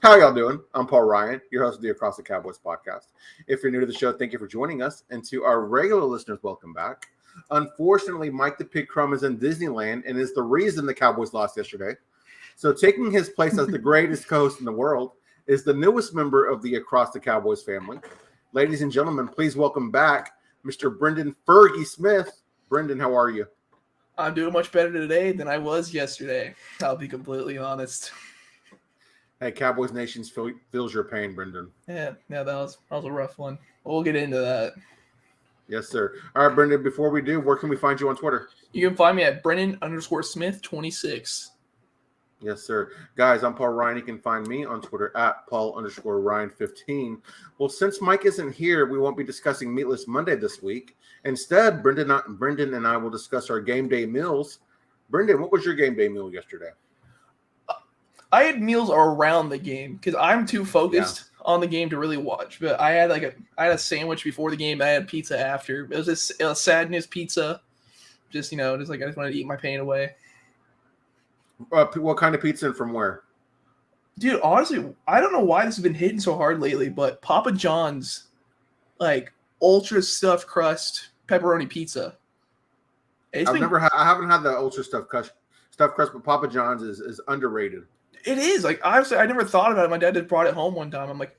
How y'all doing? I'm Paul Ryan, your host of the Across the Cowboys podcast. If you're new to the show, thank you for joining us. And to our regular listeners, welcome back. Unfortunately, Mike the Pig Crum is in Disneyland and is the reason the Cowboys lost yesterday. So taking his place as the greatest co-host in the world is the newest member of the Across the Cowboys family. Ladies and gentlemen, please welcome back Mr. Brenden Fergie Smith. Brenden, how are you? I'm doing much better today than I was yesterday. I'll be completely honest. Hey, Cowboys Nation feels your pain, Brenden. Yeah, that was a rough one. We'll get into that. Yes, sir. All right, Brenden, before we do, where can we find you on Twitter? You can find me at Brenden_Smith26. Yes, sir. Guys, I'm Paul Ryan. You can find me on Twitter at Paul_Ryan15. Well, since Mike isn't here, we won't be discussing Meatless Monday this week. Instead, Brenden and I will discuss our game day meals. Brenden, what was your game day meal yesterday? I had meals around the game because I'm too focused on the game to really watch. But I had a sandwich before the game. I had pizza after. It was a sadness pizza. I just wanted to eat my pain away. What kind of pizza and from where? Dude, honestly, I don't know why this has been hitting so hard lately, but Papa John's, ultra stuffed crust pepperoni pizza. I haven't had the ultra stuffed crust, but Papa John's is underrated. It is. Honestly, I never thought about it. My dad just brought it home one time. I'm like,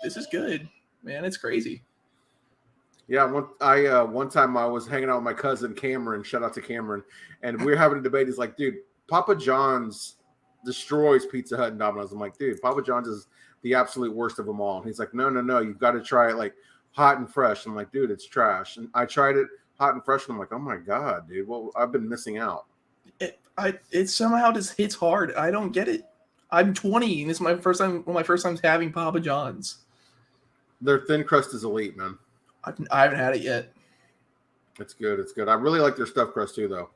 this is good, man. It's crazy. Yeah, one time I was hanging out with my cousin Cameron. Shout out to Cameron, and we were having a debate. He's like, dude, Papa John's destroys Pizza Hut and Domino's. I'm like, dude, Papa John's is the absolute worst of them all. And he's like, no, you've got to try it hot and fresh. I'm like, dude, it's trash. And I tried it hot and fresh, and I'm like, oh my god, dude, well, I've been missing out. It somehow just hits hard. I don't get it. I'm 20, and this is one of my first times having Papa John's. Their thin crust is elite, man. I haven't had it yet. It's good. I really like their stuffed crust too, though.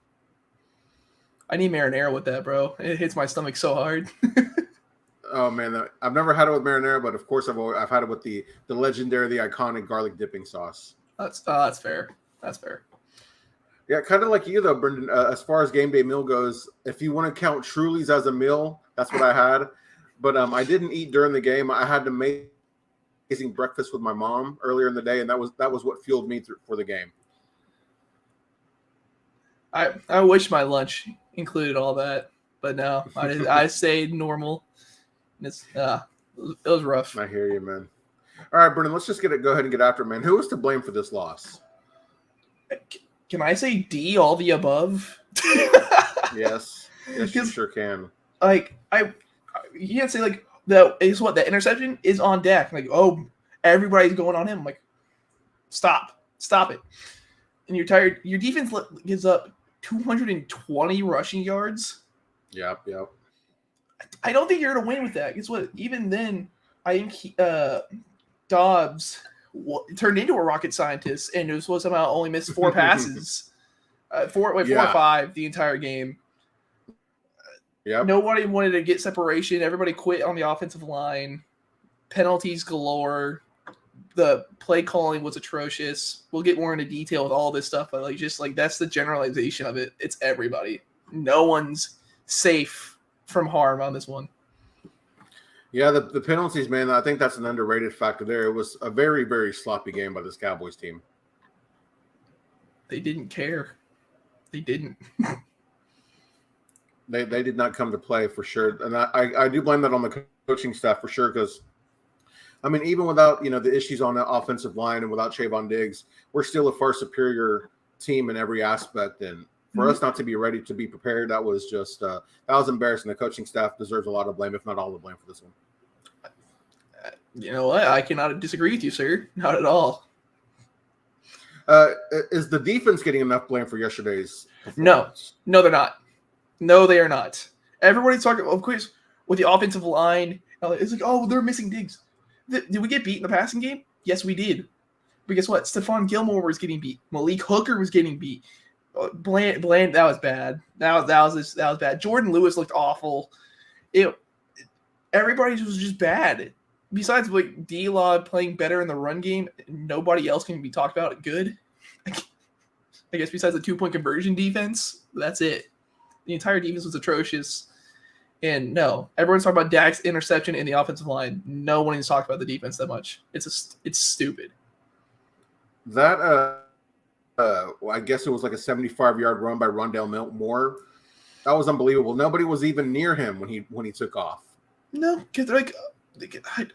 I need marinara with that, bro. It hits my stomach so hard. Oh man, I've never had it with marinara, but of course I've had it with the legendary, the iconic garlic dipping sauce. That's fair. That's fair. Yeah, kind of like you though, Brenden. As far as game day meal goes, if you want to count Truly's as a meal, that's what I had. But I didn't eat during the game. I had to make amazing breakfast with my mom earlier in the day, and that was what fueled me for the game. I wish my lunch included all that, but no, I stayed normal. It was rough. I hear you, man. All right, Brenden, let's just go ahead and get after it, man. Who was to blame for this loss? Can I say D, all the above? Yes, you sure can. You can't say the interception is on deck. Everybody's going on him. I'm like, stop it. And you're tired. Your defense gives up 220 rushing yards. Yep. I don't think you're going to win with that. Guess what? Even then, I think Dobbs turned into a rocket scientist and was supposed to somehow only miss 4 passes. 4 or 5 the entire game. Yep. Nobody wanted to get separation. Everybody quit on the offensive line. Penalties galore. The play calling was atrocious. We'll get more into detail with all this stuff, but that's the generalization of it. It's everybody. No one's safe from harm on this one. Yeah, the penalties, man, I think that's an underrated factor there. It was a very, very sloppy game by this Cowboys team. They didn't care. They didn't. They did not come to play for sure. And I do blame that on the coaching staff for sure because, even without, the issues on the offensive line and without Trayvon Diggs, we're still a far superior team in every aspect. And for us not to be ready to be prepared, that was just that was embarrassing. The coaching staff deserves a lot of blame, if not all the blame for this one. You know what? I cannot disagree with you, sir. Not at all. Is the defense getting enough blame for yesterday's performance? No, they're not. No, they are not. Everybody's talking, of course, with the offensive line. It's they're missing Diggs. Did we get beat in the passing game? Yes, we did. But guess what? Stephon Gilmore was getting beat. Malik Hooker was getting beat. Bland, that was bad. That was bad. Jordan Lewis looked awful. Everybody was just bad. Besides D-Law playing better in the run game, nobody else can be talked about good. I guess besides the 2-point conversion defense, that's it. The entire defense was atrocious. And no, everyone's talking about Dak's interception in the offensive line. No one has talked about the defense that much. It's stupid. That well, I guess it was like a 75-yard run by Rondale Moore. That was unbelievable. Nobody was even near him when he took off. No, because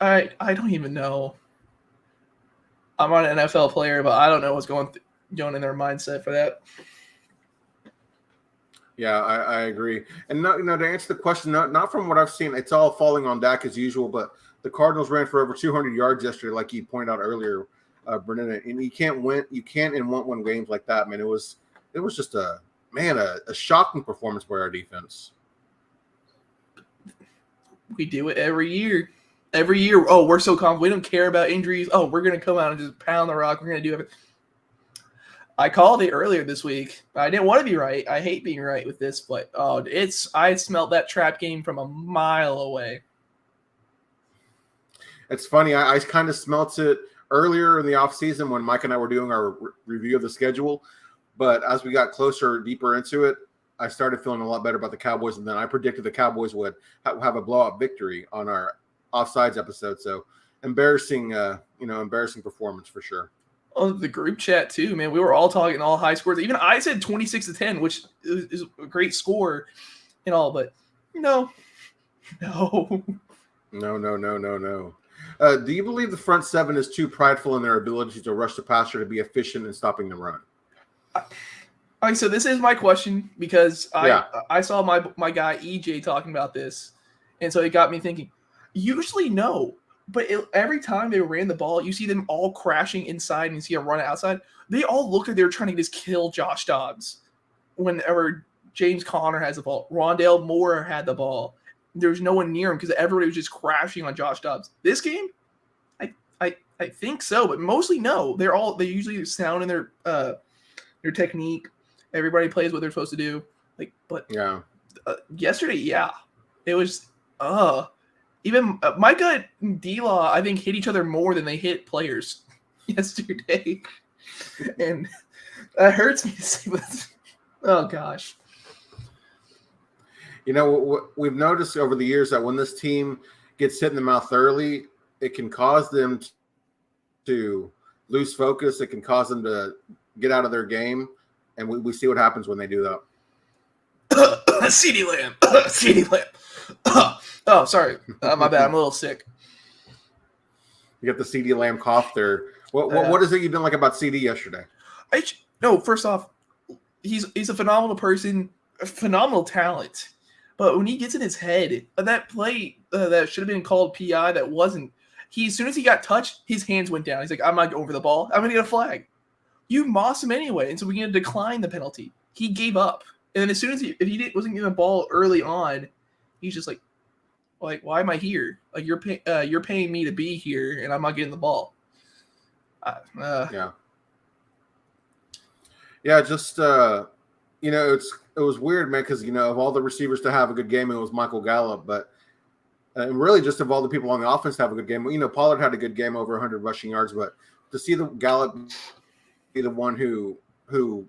I don't even know. I'm not an NFL player, but I don't know what's going in their mindset for that. Yeah, I agree. And no, to answer the question, not from what I've seen, it's all falling on Dak as usual. But the Cardinals ran for over 200 yards yesterday, like you pointed out earlier, Brenden. And you can't and won't win games like that, man. It was just a shocking performance by our defense. We do it every year. Every year, oh, we're so confident. We don't care about injuries. Oh, we're going to come out and just pound the rock. We're going to do everything. I called it earlier this week. I didn't want to be right. I hate being right with this, but I smelled that trap game from a mile away. It's funny. I kind of smelt it earlier in the offseason when Mike and I were doing our review of the schedule. But as we got deeper into it, I started feeling a lot better about the Cowboys. And then I predicted the Cowboys would have a blowout victory on our offsides episode. So embarrassing performance for sure. Oh, the group chat too, man. We were all talking all high scores. Even I said 26-10, which is a great score and all, but no. Do you believe the front seven is too prideful in their ability to rush the passer to be efficient in stopping the run? So this is my question because I saw my guy EJ talking about this, and so it got me thinking. Usually no. But every time they ran the ball, you see them all crashing inside and you see a run outside. They all look like they're trying to just kill Josh Dobbs. Whenever James Conner has the ball, Rondale Moore had the ball. There's no one near him because everybody was just crashing on Josh Dobbs. This game, I think so, but mostly no. They usually sound in their technique. Everybody plays what they're supposed to do. Yesterday, it was even Micah and D-Law, I think, hit each other more than they hit players yesterday. And that hurts me to say this. Oh, gosh. You know, what we've noticed over the years that when this team gets hit in the mouth early, it can cause them to lose focus. It can cause them to get out of their game. And we see what happens when they do that. CeeDee Lamb. CeeDee Lamb. Oh, sorry. My bad. I'm a little sick. You got the CeeDee Lamb cough there. What is it you didn't like about CeeDee yesterday? No, first off, he's a phenomenal person, a phenomenal talent. But when he gets in his head, that play that should have been called PI that wasn't, as soon as he got touched, his hands went down. He's like, I'm not going for the ball. I'm going to get a flag. You moss him anyway, and so we're going to decline the penalty. He gave up. And then as soon as wasn't getting the ball early on, he's just like, why am I here? Like you're paying me to be here, and I'm not getting the ball. Yeah. Just it was weird, man, because of all the receivers to have a good game, it was Michael Gallup, but and really just of all the people on the offense to have a good game. Pollard had a good game, over 100 rushing yards, but to see the Gallup be the one who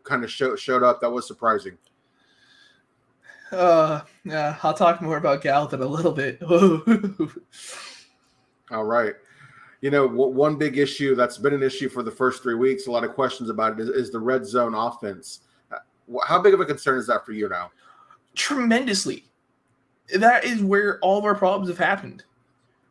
kind of showed up, that was surprising. Yeah, I'll talk more about Gallup in a little bit. All right. One big issue that's been an issue for the first 3 weeks, a lot of questions about it, is the red zone offense. How big of a concern is that for you now? Tremendously. That is where all of our problems have happened.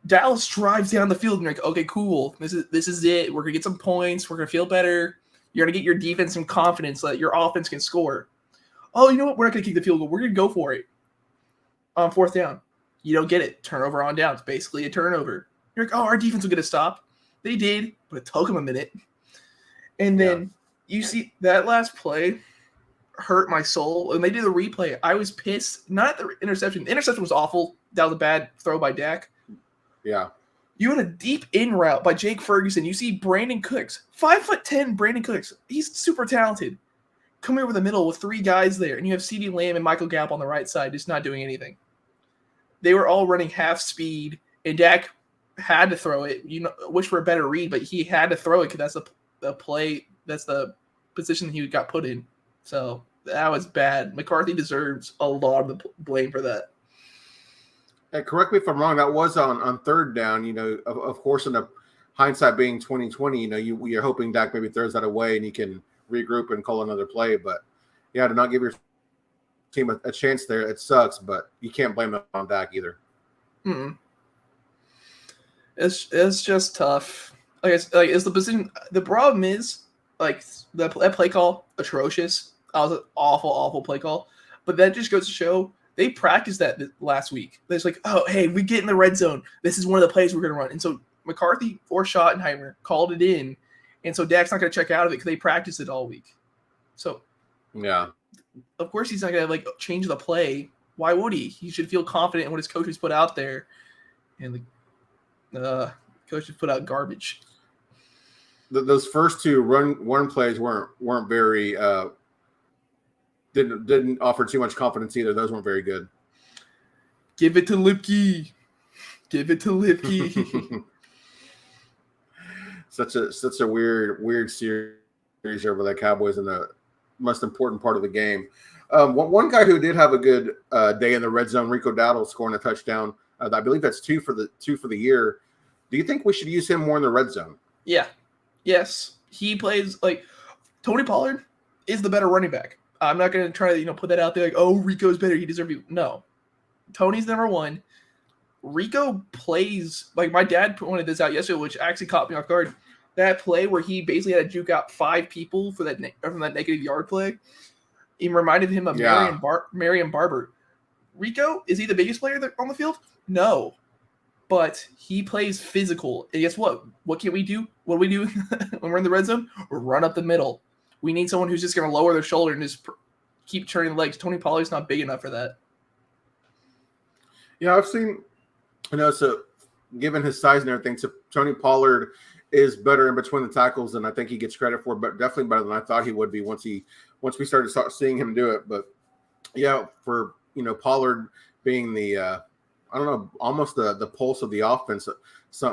Dallas drives down the field and you're like, okay, cool. This is it. We're going to get some points. We're going to feel better. You're going to get your defense some confidence that your offense can score. Oh, you know what? We're not going to kick the field goal. We're going to go for it on fourth down. You don't get it. Turnover on down. It's basically a turnover. You're like, oh, our defense will get a stop. They did, but it took them a minute. And then you see that last play hurt my soul. When they did the replay, I was pissed. Not at the interception. The interception was awful. That was a bad throw by Dak. Yeah. You had a deep in route by Jake Ferguson. You see Brenden Cooks. 5'10" Brenden Cooks. He's super talented. Come over the middle with three guys there, and you have CeeDee Lamb and Michael Gallup on the right side just not doing anything. They were all running half speed, and Dak had to throw it. Wish for a better read, but he had to throw it because that's the play. That's the position he got put in. So that was bad. McCarthy deserves a lot of the blame for that. correct me if I'm wrong. That was on third down. Of course, in the hindsight being 2020, you're hoping Dak maybe throws that away and he can regroup and call another play. But yeah, to not give your team a chance there, it sucks. But you can't blame it on Dak either. Mm-mm. It's just tough. Is the position. The problem is that play call atrocious. That was an awful play call. But that just goes to show they practiced that last week. It's like, oh, hey, we get in the red zone. This is one of the plays we're going to run. And so McCarthy or Schottenheimer called it in. And so Dak's not going to check out of it because they practiced it all week. So, yeah, of course he's not going to change the play. Why would he? He should feel confident in what his coaches put out there. And the coaches put out garbage. Those first two run plays weren't very didn't offer too much confidence either. Those weren't very good. Give it to Lipke. Give it to Lipke. Such a weird series over the Cowboys in the most important part of the game. One guy who did have a good day in the red zone, Rico Dowdle, scoring a touchdown. I believe that's two for the year. Do you think we should use him more in the red zone? Yeah. Yes. He plays Tony Pollard is the better running back. I'm not going to try to put that out there oh, Rico's better. He deserves you. No. Tony's number one. Rico plays my dad pointed this out yesterday, which actually caught me off guard. That play where he basically had to juke out 5 people from that negative yard play. It reminded him of Marion Barber. Rico, is he the biggest player on the field? No. But he plays physical. And guess what? What can we do? What do we do when we're in the red zone? Run up the middle. We need someone who's just going to lower their shoulder and just keep turning the legs. Tony Pollard's not big enough for that. Yeah, I've seen, so given his size and everything, so Tony Pollard is better in between the tackles than I think he gets credit for, but definitely better than I thought he would be once we started seeing him do it. But yeah, for Pollard being the I don't know, almost the pulse of the offense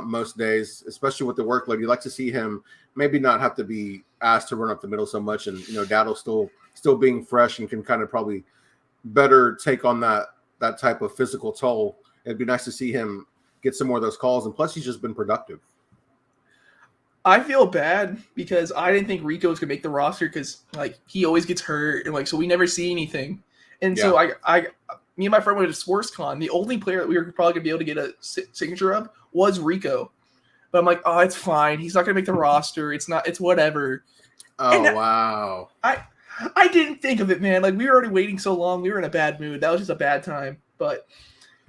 most days, especially with the workload, you like to see him maybe not have to be asked to run up the middle so much, and Dowdle still being fresh and can kind of probably better take on that type of physical toll. It'd be nice to see him get some more of those calls, and plus he's just been productive. I feel bad because I didn't think Rico was gonna make the roster because he always gets hurt and so we never see anything. And so me and my friend went to SportsCon. The only player that we were probably gonna be able to get a signature of was Rico. But I'm like, oh, it's fine. He's not gonna make the roster. It's whatever. Oh, wow. I didn't think of it, man. We were already waiting so long. We were in a bad mood. That was just a bad time. But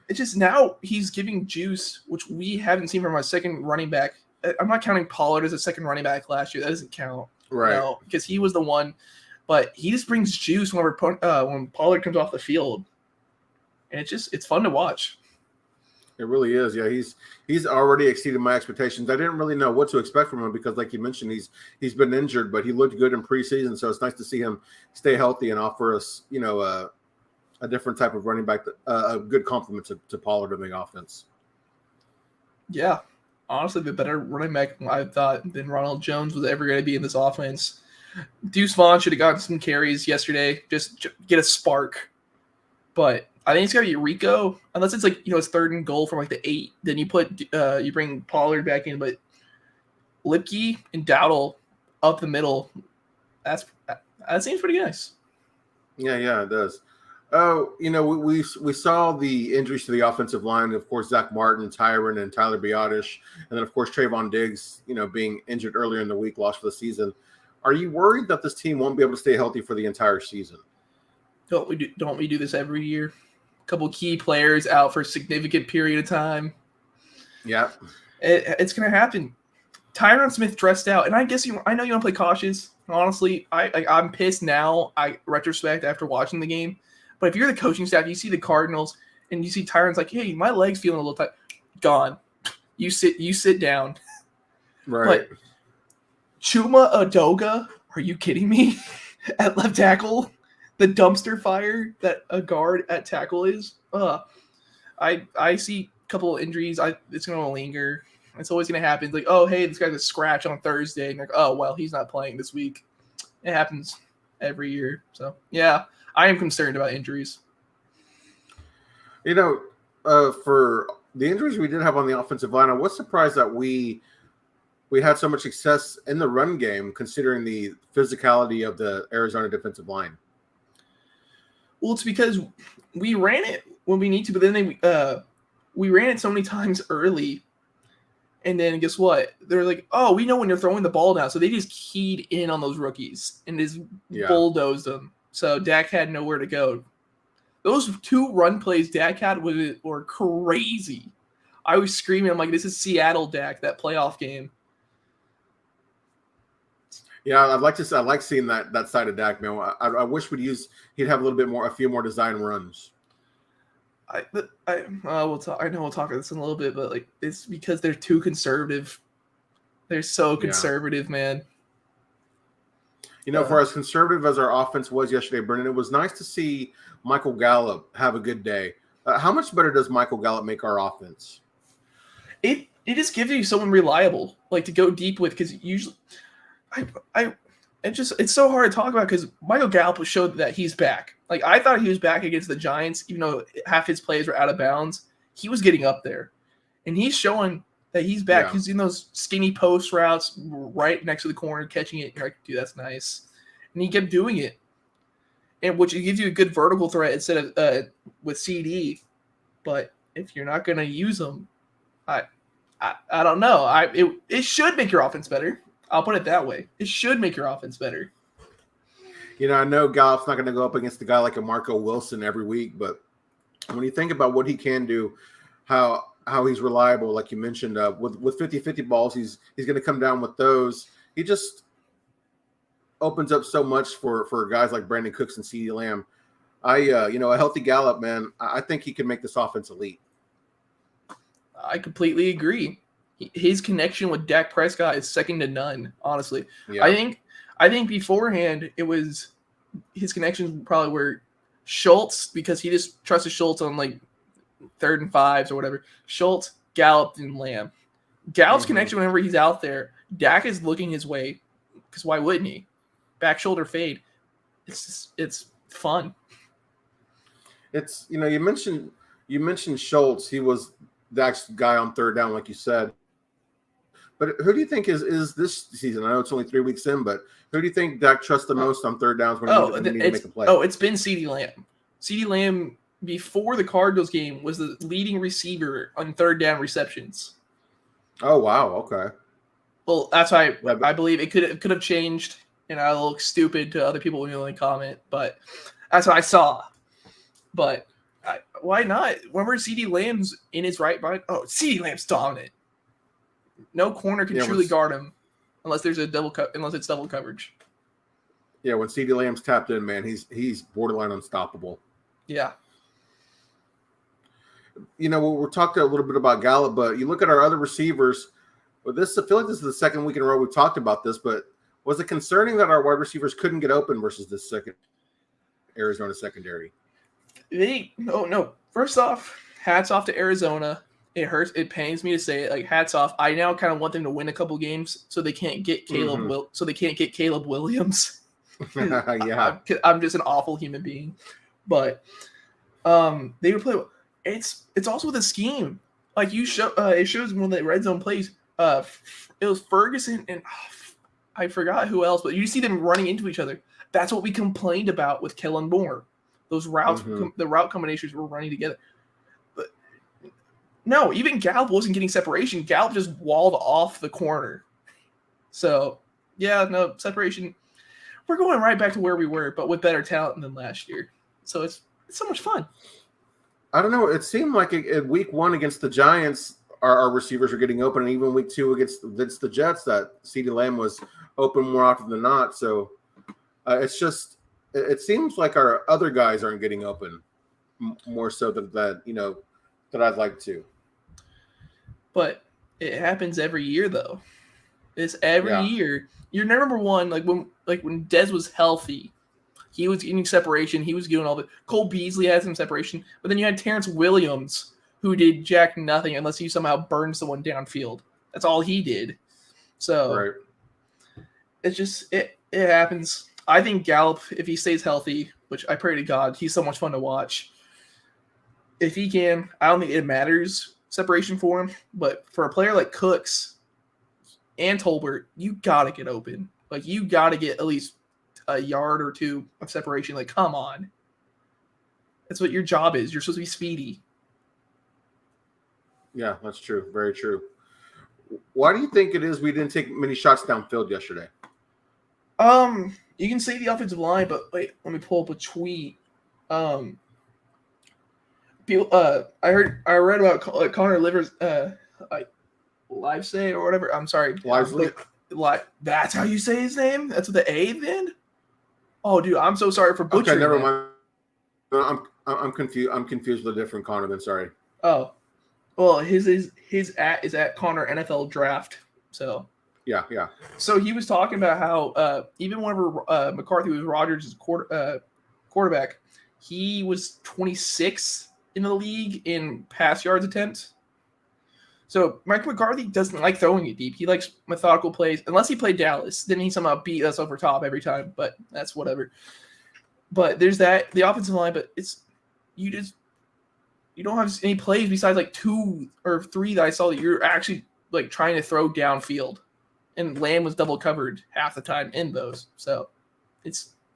it's just now he's giving juice, which we haven't seen from our second running back. I'm not counting Pollard as a second running back last year. That doesn't count. Right. No, because he was the one. But he just brings juice when Pollard comes off the field. And it's fun to watch. It really is. Yeah, he's already exceeded my expectations. I didn't really know what to expect from him because, like you mentioned, he's been injured, but he looked good in preseason. So it's nice to see him stay healthy and offer us, a different type of running back, a good compliment to Pollard in the offense. Yeah, honestly, the better running back I thought than Ronald Jones was ever going to be in this offense. Deuce Vaughn should have gotten some carries yesterday, just get a spark. But I think it's got to be Rico, unless it's it's 3rd and goal from the 8. Then you bring Pollard back in, but Lipke and Dowdle up the middle. That seems pretty nice. Yeah, it does. Oh, we saw the injuries to the offensive line. Of course, Zach Martin, Tyron, and Tyler Biotish, and then of course Trayvon Diggs, being injured earlier in the week, lost for the season. Are you worried that this team won't be able to stay healthy for the entire season? Don't we do this every year? A couple key players out for a significant period of time. Yeah, it's gonna happen. Tyron Smith dressed out, and I guess I know you want to play cautious. Honestly, I'm pissed now. Retrospect after watching the game, but if you're the coaching staff, you see the Cardinals, and you see Tyron's hey, my leg's feeling a little tight. Gone. You sit down. Right. But Chuma Adoga, are you kidding me? At left tackle, the dumpster fire that a guard at tackle is. I see a couple of injuries. It's going to linger. It's always going to happen. Oh, hey, this guy's a scratch on Thursday. And oh, well, he's not playing this week. It happens every year. So, yeah, I am concerned about injuries. for the injuries we did have on the offensive line, I was surprised that we had so much success in the run game, considering the physicality of the Arizona defensive line. Well, it's because we ran it when we need to, but then we ran it so many times early, and then guess what? They're like, oh, we know when you're throwing the ball down, so they just keyed in on those rookies and just bulldozed them. So Dak had nowhere to go. Those 2 run plays Dak had were crazy. I was screaming, I'm like, this is Seattle Dak, that playoff game. Yeah, I like seeing that side of Dak, man. I wish he'd have a few more design runs. We'll talk. I know we'll talk about this in a little bit, but like it's because they're too conservative. They're so conservative, man. For as conservative as our offense was yesterday, Brenden, it was nice to see Michael Gallup have a good day. How much better does Michael Gallup make our offense? It just gives you someone reliable, like to go deep with, because usually, it's so hard to talk about because Michael Gallup showed that he's back. Like I thought he was back against the Giants, even though half his plays were out of bounds. He was getting up there, and he's showing that he's back. He's in those skinny post routes right next to the corner, catching it. You're like, dude, that's nice. And he kept doing it, and which gives you a good vertical threat instead of with CD. But if you're not going to use them, I don't know. It should make your offense better. I'll put it that way. It should make your offense better. I know Gallup's not going to go up against a guy like a Marco Wilson every week, but when you think about what he can do, how he's reliable, like you mentioned, with 50-50 balls, he's going to come down with those. He just opens up so much for guys like Brandon Cooks and CeeDee Lamb. A healthy Gallup, man, I think he can make this offense elite. I completely agree. His connection with Dak Prescott is second to none, honestly. Yeah. I think beforehand it was his connections probably were Schultz, because he just trusted Schultz on like 3rd and 5s or whatever. Schultz, Gallup, and Lamb. Gallup's connection whenever he's out there, Dak is looking his way, because why wouldn't he? Back shoulder fade. It's fun. It's you mentioned Schultz. He was Dak's guy on 3rd down, like you said. But who do you think is this season? I know it's only 3 weeks in, but who do you think Dak trusts the most on 3rd downs when he needs to make a play? It's been CeeDee Lamb. CeeDee Lamb, before the Cardinals game, was the leading receiver on 3rd down receptions. Oh, wow. Okay. Well, that's why I believe it could have changed, and I look stupid to other people when you only comment, but that's what I saw. But why not? Whenever CeeDee Lamb's in his right mind, CeeDee Lamb's dominant. No corner can truly guard him unless there's unless it's double coverage. Yeah, when CeeDee Lamb's tapped in, man, he's borderline unstoppable. Yeah. We're talking a little bit about Gallup, but you look at our other receivers. Well, I feel like this is the second week in a row we've talked about this, but was it concerning that our wide receivers couldn't get open versus this second Arizona secondary? No. First off, hats off to Arizona. It hurts. It pains me to say it. Like, hats off. I now kind of want them to win a couple games so they can't get Caleb. So they can't get Caleb Williams. Yeah, I'm just an awful human being. But they would play. It's also the scheme. Like it shows when the red zone plays. It was Ferguson and I forgot who else, but you see them running into each other. That's what we complained about with Kellen Moore. Those routes, the route combinations were running together. But no, even Gallup wasn't getting separation. Gallup just walled off the corner. So, yeah, no, separation. We're going right back to where we were, but with better talent than last year. So it's so much fun. I don't know. It seemed like at week 1 against the Giants, our receivers were getting open, and even week 2 against the Jets, that CeeDee Lamb was open more often than not. So it seems like our other guys aren't getting open more so that I'd like to. But it happens every year, though. It's every year. You're number one. Like when Dez was healthy, he was getting separation. He was doing all the. Cole Beasley had some separation, but then you had Terrence Williams, who did jack nothing unless he somehow burned someone downfield. That's all he did. So it's just it happens. I think Gallup, if he stays healthy, which I pray to God, he's so much fun to watch. if he can, I don't think it matters separation for him. But for a player like Cooks and Tolbert, you got to get open. Like, you got to get at least a yard or two of separation. Like, come on. That's what your job is. You're supposed to be speedy. Yeah, that's true. Very true. Why do you think it is we didn't take many shots downfield yesterday? You can say the offensive line, but wait, let me pull up a tweet. People, I read about Connor Livers, like Livesay or whatever. I'm sorry, Lively. That's how you say his name. That's with the A at the end. Oh, dude, I'm so sorry for butchering. Okay, never mind. I'm confused. I'm confused with a different Connor. Then sorry. Oh, well, his at is at Connor NFL Draft. So yeah. So he was talking about how even whenever McCarthy was Rodgers' quarterback, he was 26th in the league in pass yards attempts. So Mike McCarthy doesn't like throwing it deep. He likes methodical plays. Unless he played Dallas, then he somehow beat us over top every time. But that's whatever. But there's that, the offensive line. But you don't have any plays besides like 2 or 3 that I saw that you're actually like trying to throw downfield. And Lamb was double covered half the time in those. So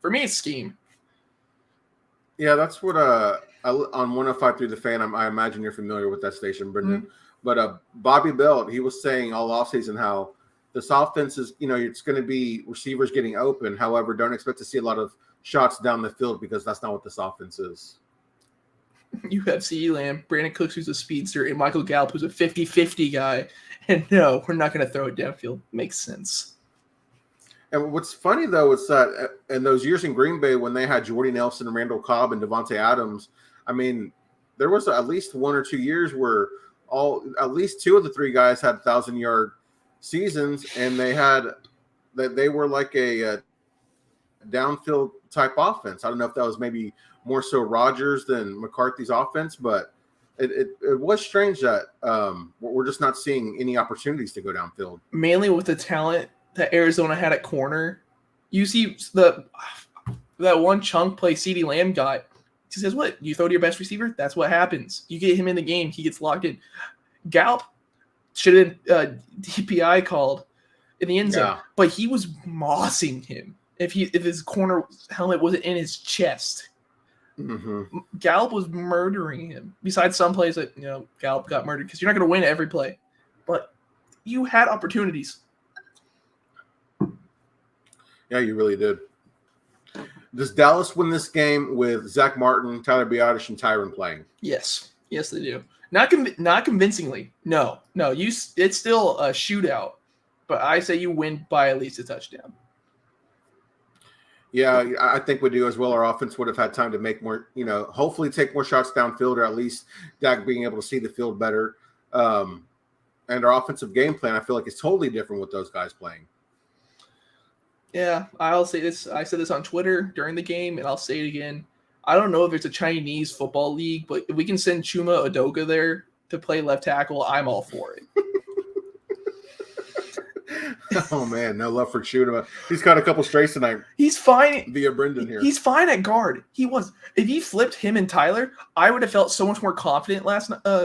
for me, it's scheme. Yeah, that's what on 105.3 The Fan, I imagine you're familiar with that station, Brenden. Mm-hmm. But Bobby Belt, he was saying all offseason how this offense is, it's going to be receivers getting open. However, don't expect to see a lot of shots down the field because that's not what this offense is. You have CeeDee Lamb, Brandon Cooks, who's a speedster, and Michael Gallup, who's a 50-50 guy. And no, we're not going to throw it downfield. Makes sense. And what's funny, though, is that in those years in Green Bay when they had Jordy Nelson, Randall Cobb, and Devontae Adams, I mean, there was at least 1 or 2 years where at least 2 of the 3 guys had 1,000-yard seasons, and they were like a downfield type offense. I don't know if that was maybe more so Rodgers than McCarthy's offense, but it was strange that we're just not seeing any opportunities to go downfield. Mainly with the talent that Arizona had at corner. You see that one chunk play CeeDee Lamb got. He says, what? You throw to your best receiver? That's what happens. You get him in the game. He gets locked in. Gallup should have been DPI called in the end zone. Yeah. But he was mossing him if his corner helmet wasn't in his chest. Mm-hmm. Gallup was murdering him. Besides some plays that, Gallup got murdered because you're not going to win every play. But you had opportunities. Yeah, you really did. Does Dallas win this game with Zach Martin, Tyler Biadasz, and Tyron playing? Yes, they do. Not convincingly. No. It's still a shootout, but I say you win by at least a touchdown. Yeah, I think we do as well. Our offense would have had time to make more, hopefully take more shots downfield, or at least Dak being able to see the field better. And our offensive game plan, I feel like, is totally different with those guys playing. Yeah, I'll say this. I said this on Twitter during the game, and I'll say it again. I don't know if it's a Chinese football league, but if we can send Chuma Udoka there to play left tackle, I'm all for it. Oh, man, no love for Chuma. He's got a couple straights tonight. He's fine. Via Brenden here. He's fine at guard. He was. If he flipped him and Tyler, I would have felt so much more confident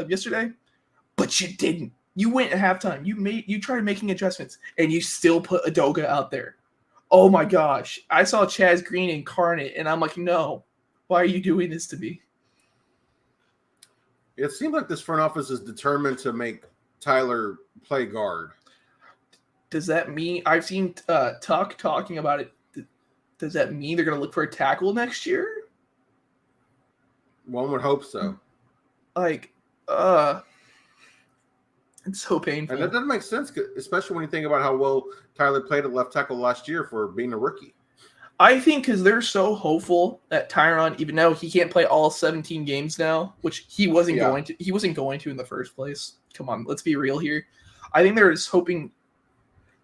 yesterday, but you didn't. You went at halftime. You tried making adjustments, and you still put Udoka out there. Oh my gosh. I saw Chaz Green incarnate, and I'm like, no. Why are you doing this to me? It seems like this front office is determined to make Tyler play guard. Does that mean – I've seen Tuck talking about it. Does that mean they're going to look for a tackle next year? One would hope so. It's so painful. And that doesn't make sense, especially when you think about how well Tyler played at left tackle last year for being a rookie. I think because they're so hopeful that Tyron, even though he can't play all 17 games now, which he wasn't going to in the first place. Come on, let's be real here. I think they're just hoping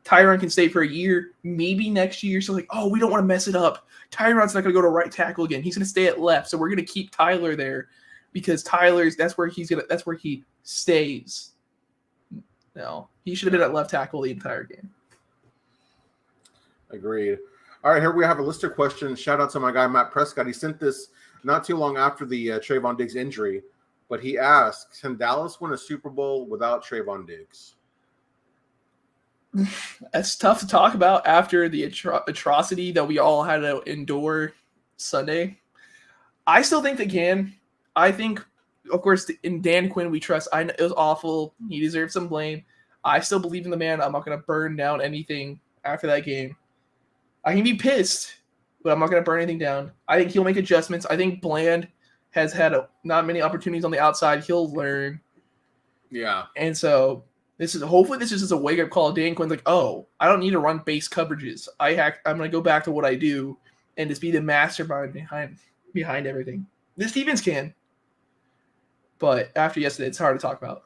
Tyron can stay for a year, maybe next year. So we don't want to mess it up. Tyron's not going to go to right tackle again. He's going to stay at left. So we're going to keep Tyler there because that's where he stays. No, he should have been at left tackle the entire game. Agreed. All right, here we have a listener question. Shout out to my guy, Matt Prescott. He sent this not too long after the Trayvon Diggs injury. but he asks, can Dallas win a Super Bowl without Trayvon Diggs? That's tough to talk about after the atrocity that we all had to endure Sunday. I still think they can. I think, of course, in Dan Quinn we trust. I know it was awful. He deserves some blame. I still believe in the man. I'm not going to burn down anything after that game. I can be pissed, but I'm not going to burn anything down. I think he'll make adjustments. I think Bland has had not many opportunities on the outside. He'll learn. Yeah. And so hopefully this is just a wake-up call. Dan Quinn's like, oh, I don't need to run base coverages. I'm going to go back to what I do and just be the mastermind behind everything. This defense can. But after yesterday, it's hard to talk about.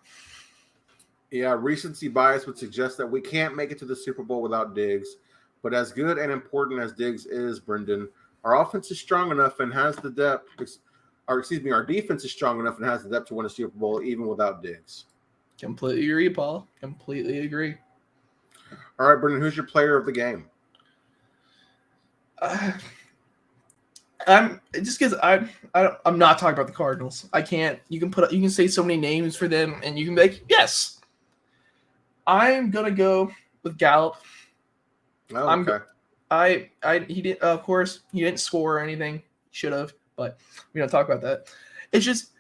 Yeah, recency bias would suggest that we can't make it to the Super Bowl without Diggs. But as good and important as Diggs is, Brenden, our offense is strong enough and has the depth. Our defense is strong enough and has the depth to win a Super Bowl even without Diggs. Completely agree, Paul. Completely agree. All right, Brenden, who's your player of the game? I'm just because I'm not talking about the Cardinals. I can't. You can say so many names for them, and you can be like, yes. I'm gonna go with Gallup. Oh, okay. He didn't. Of course, he didn't score or anything. Should have, but we don't talk about that. It's just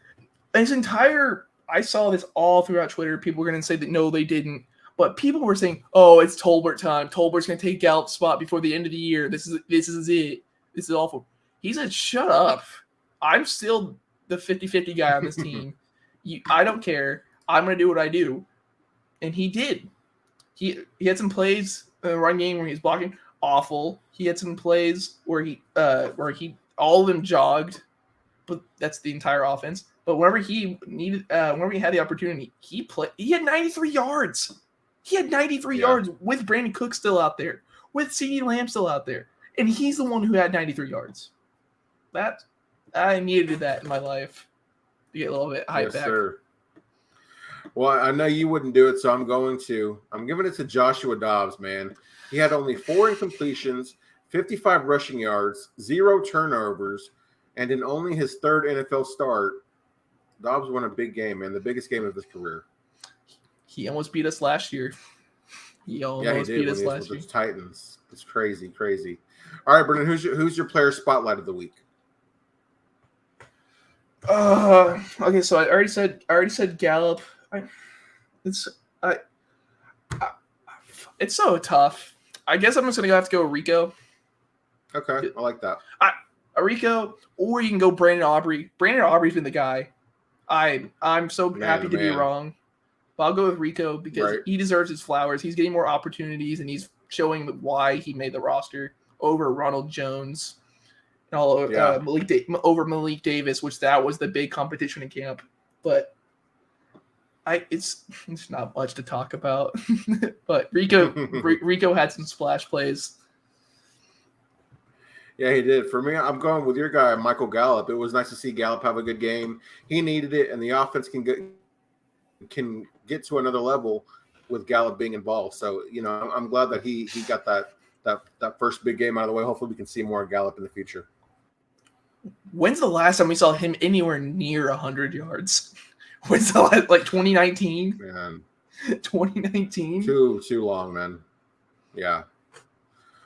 his entire. I saw this all throughout Twitter. People were gonna say that no, they didn't. But people were saying, "Oh, it's Tolbert time. Tolbert's gonna take Gallup's spot before the end of the year. This is it. This is awful." He said, "Shut up. I'm still the 50-50 guy on this team. I don't care. I'm going to do what I do." And he did. He had some plays in the run game where he's blocking awful. He had some plays where he all of them jogged, but that's the entire offense. But whenever he needed, whenever he had the opportunity, he had 93 yards. He had 93 yards with Brandon Cook still out there, with CeeDee Lamb still out there, and he's the one who had 93 yards. That I needed that in my life to get a little bit hyped back. Sir. Well, I know you wouldn't do it, so I'm going to. I'm giving it to Joshua Dobbs, man. He had only 4 incompletions, 55 rushing yards, 0 turnovers, and in only his 3rd NFL start, Dobbs won a big game, man, the biggest game of his career. He almost beat us last year. He almost beat us last year. The Titans. It's crazy. All right, Brenden, who's your player spotlight of the week? Okay, so I already said Gallup. It's so tough. I guess I'm just gonna have to go Rico. Okay, I like that. Rico, or you can go Brandon Aubrey. Brandon Aubrey's been the guy. I'm so happy to be wrong, but I'll go with Rico because he deserves his flowers. He's getting more opportunities and he's showing why he made the roster over Ronald Jones. Over Malik Davis, which that was the big competition in camp. But it's not much to talk about. But Rico had some splash plays. Yeah, he did. For me, I'm going with your guy, Michael Gallup. It was nice to see Gallup have a good game. He needed it, and the offense can get to another level with Gallup being involved. So, I'm glad that he got that first big game out of the way. Hopefully we can see more of Gallup in the future. When's the last time we saw him anywhere near 100 yards? When's the last, 2019? Man. 2019? Too long, man. Yeah.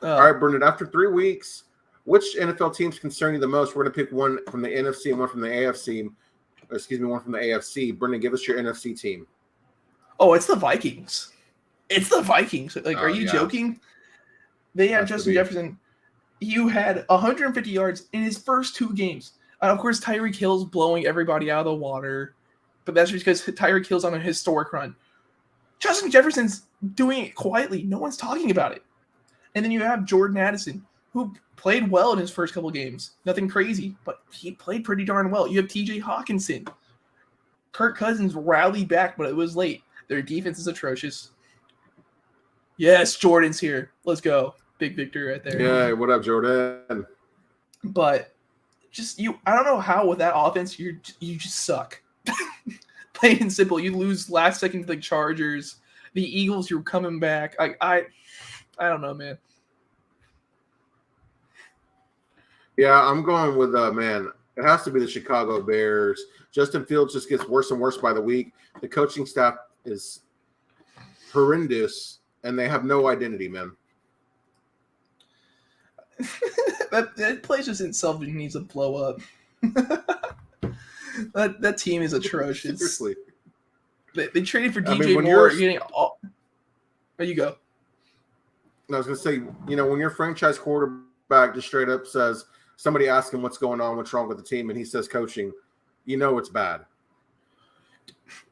All right, Brenden, after 3 weeks, which NFL teams concern you the most? We're going to pick one from the NFC and one from the AFC. One from the AFC. Brenden, give us your NFC team. Oh, it's the Vikings. It's the Vikings. Are you joking? They have Justin Jefferson. You had 150 yards in his first 2 games. And of course, Tyreek Hill's blowing everybody out of the water. But that's just because Tyreek Hill's on a historic run. Justin Jefferson's doing it quietly. No one's talking about it. And then you have Jordan Addison, who played well in his first couple games. Nothing crazy, but he played pretty darn well. You have TJ Hawkinson. Kirk Cousins rallied back, but it was late. Their defense is atrocious. Yes, Jordan's here. Let's go. Big victory right there. Yeah, what up, Jordan? But I don't know how with that offense you just suck. Plain and simple. You lose last second to the Chargers. The Eagles, you're coming back. I don't know, man. Yeah, I'm going with man. It has to be the Chicago Bears. Justin Fields just gets worse and worse by the week. The coaching staff is horrendous, and they have no identity, man. that place just itself needs to blow up. that team is atrocious. Seriously. They traded for DJ Moore. Getting all... There you go. I was going to say, when your franchise quarterback just straight up says, somebody asks him what's going on, what's wrong with the team, and he says coaching, it's bad.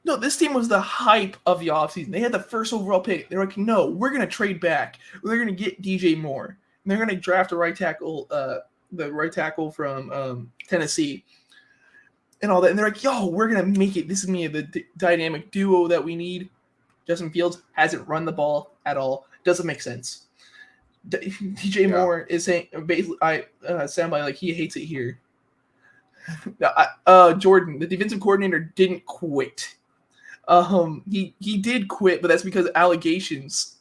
No, this team was the hype of the offseason. They had the first overall pick. They're like, no, we're going to trade back. We're going to get DJ Moore. And they're going to draft the right tackle from Tennessee and all that. And they're like, yo, we're going to make it. This is me, the dynamic duo that we need. Justin Fields hasn't run the ball at all. Doesn't make sense. DJ Moore is saying, basically, soundbite like he hates it here. Jordan, the defensive coordinator, didn't quit. He did quit, but that's because allegations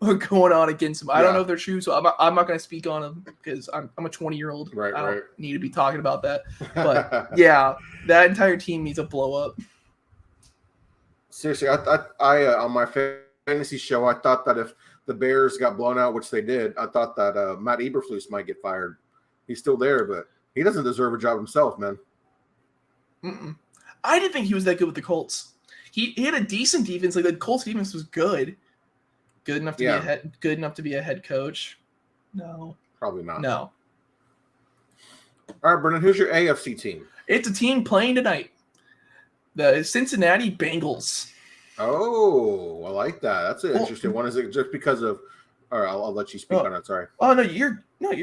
are going on against him. I don't know if they're true, so I'm not going to speak on them because I'm a 20-year-old. Right, I don't need to be talking about that. But that entire team needs to blow up. Seriously, I on my fantasy show, I thought that if the Bears got blown out, which they did, I thought that Matt Eberflus might get fired. He's still there, but he doesn't deserve a job himself, man. I didn't think he was that good with the Colts. He had a decent defense. Like the Colts defense was good enough to be a head coach. No, probably not. No. All right, Brenden, who's your AFC team? It's a team playing tonight. The Cincinnati Bengals. Oh, I like that. That's an interesting one. Is it just because of? All right, I'll let you speak on it. Sorry. Oh you're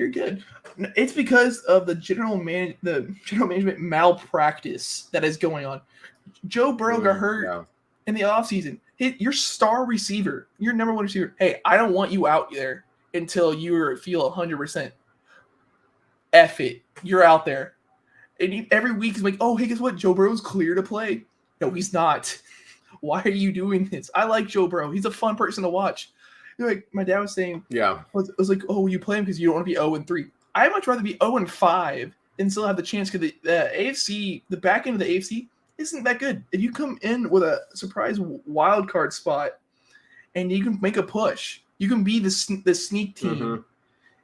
good. It's because of the general management malpractice that is going on. Joe Burrow got hurt in the offseason. Your star receiver, your number one receiver. Hey, I don't want you out there until you feel 100%. F it. You're out there. And every week is like, oh, hey, guess what? Joe Burrow's clear to play. No, he's not. Why are you doing this? I like Joe Burrow. He's a fun person to watch. Like my dad was saying, I was like, oh, you play him because you don't want to be 0-3. I'd much rather be 0-5 and still have the chance because the AFC, the back end of the AFC, isn't that good. If you come in with a surprise wild card spot and you can make a push, you can be the sneak team